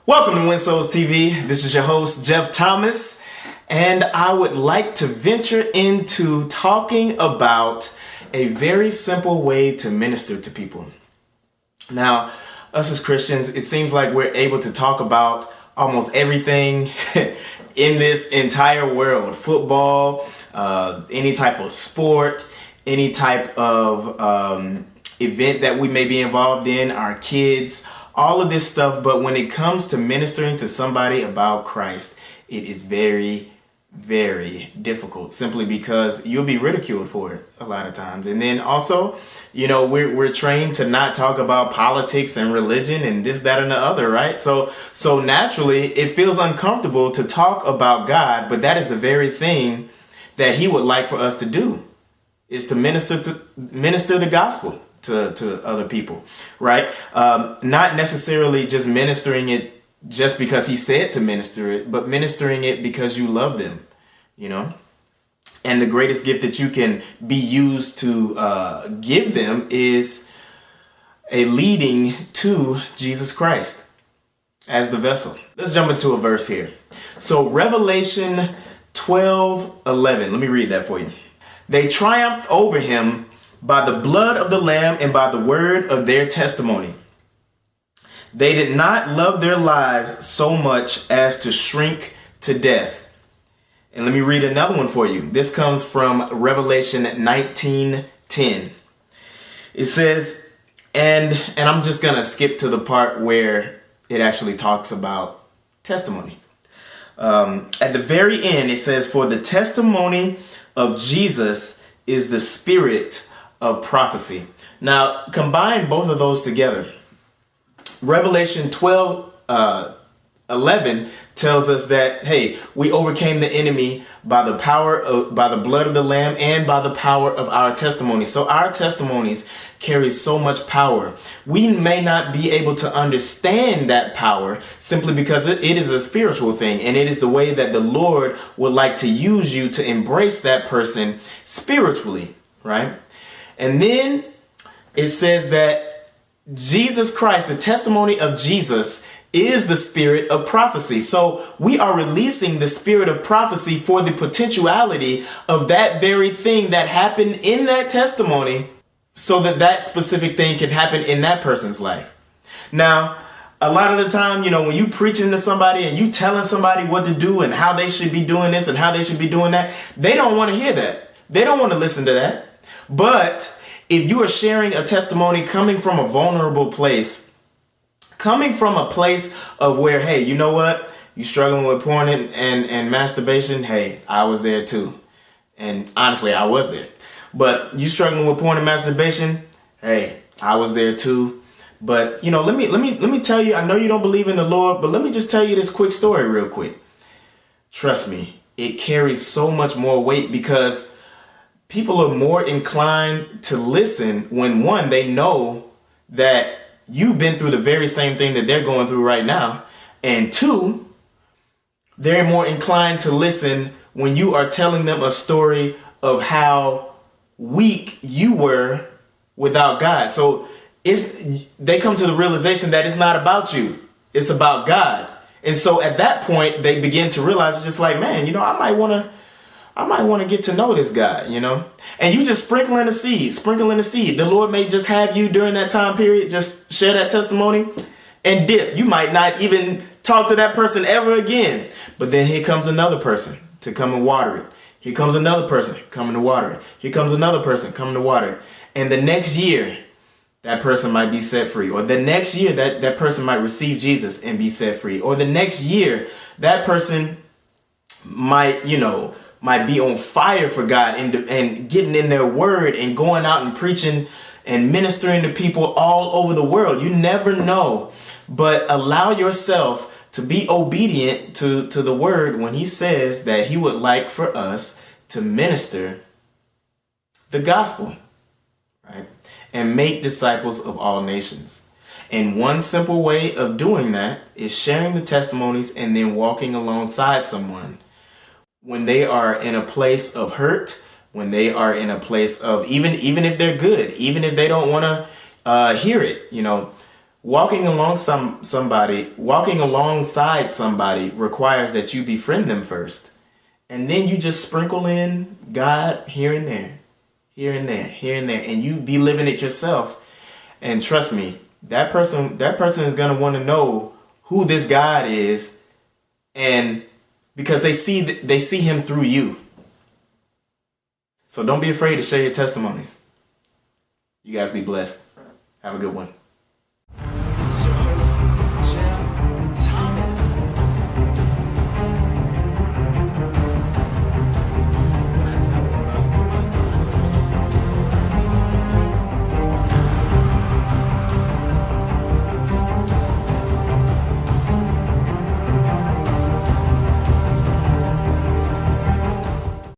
Welcome to Winsouls TV. This is your host, Jeff Thomas, and I would like to venture into talking about a very simple way to minister to people. Now, us as Christians, it seems like we're able to talk about almost everything in this entire world. Football, any type of sport, any type of event that we may be involved in, our kids, all of this stuff. But when it comes to ministering to somebody about Christ, it is very, very difficult, simply because you'll be ridiculed for it a lot of times. And then also, we're trained to not talk about politics and religion and this, that, and the other, right? So naturally, it feels uncomfortable to talk about God, but that is the very thing that He would like for us to do, is to minister the gospel to other people, right? Not necessarily just ministering it just because He said to minister it, but ministering it because you love them, And the greatest gift that you can be used to give them is a leading to Jesus Christ as the vessel. Let's jump into a verse here. So Revelation 12:11. Let me read that for you. They triumphed over him by the blood of the Lamb and by the word of their testimony. They did not love their lives so much as to shrink to death. And let me read another one for you. This comes from Revelation 19:10. It says, and I'm just going to skip to the part where it actually talks about testimony. At the very end, it says, for the testimony of Jesus is the spirit of prophecy. Now, combine both of those together. Revelation 12:11 tells us that, hey, we overcame the enemy by the blood of the Lamb and by the power of our testimony. So our testimonies carry so much power. We may not be able to understand that power simply because it is a spiritual thing, and it is the way that the Lord would like to use you to embrace that person spiritually, right? And then it says that Jesus Christ, the testimony of Jesus, is the spirit of prophecy. So we are releasing the spirit of prophecy for the potentiality of that very thing that happened in that testimony, so that that specific thing can happen in that person's life. Now, a lot of the time, when you preaching to somebody and you telling somebody what to do and how they should be doing this and how they should be doing that, they don't want to hear that. They don't want to listen to that. But if you are sharing a testimony coming from a vulnerable place, coming from a place of where, hey, you know what? You struggling with porn and masturbation? Hey, I was there too. And honestly, I was there. But you struggling with porn and masturbation? Hey, I was there too. But, let me tell you, I know you don't believe in the Lord, but let me just tell you this quick story real quick. Trust me, it carries so much more weight, because people are more inclined to listen when, one, they know that you've been through the very same thing that they're going through right now. And two, they're more inclined to listen when you are telling them a story of how weak you were without God. So they come to the realization that it's not about you. It's about God. And so at that point, they begin to realize, it's just like, man, I might want to get to know this guy, and you just sprinkling the seed. The Lord may just have you during that time period, just share that testimony and dip. You might not even talk to that person ever again. But then here comes another person to come and water it. Here comes another person coming to water it. Here comes another person coming to water it. And the next year, that person might be set free. Or the next year, that person might receive Jesus and be set free. Or the next year, that person might be on fire for God and getting in their word and going out and preaching and ministering to people all over the world. You never know. But allow yourself to be obedient to the word when He says that He would like for us to minister the gospel, right? And make disciples of all nations. And one simple way of doing that is sharing the testimonies and then walking alongside someone when they are in a place of hurt, when they are in a place of, even if they're good, even if they don't want to hear it, Walking alongside somebody requires that you befriend them first. And then you just sprinkle in God here and there, here and there, here and there, and you be living it yourself. And trust me, that person is going to want to know who this God is, and because they see him through you. So don't be afraid to share your testimonies. You guys be blessed. Have a good one.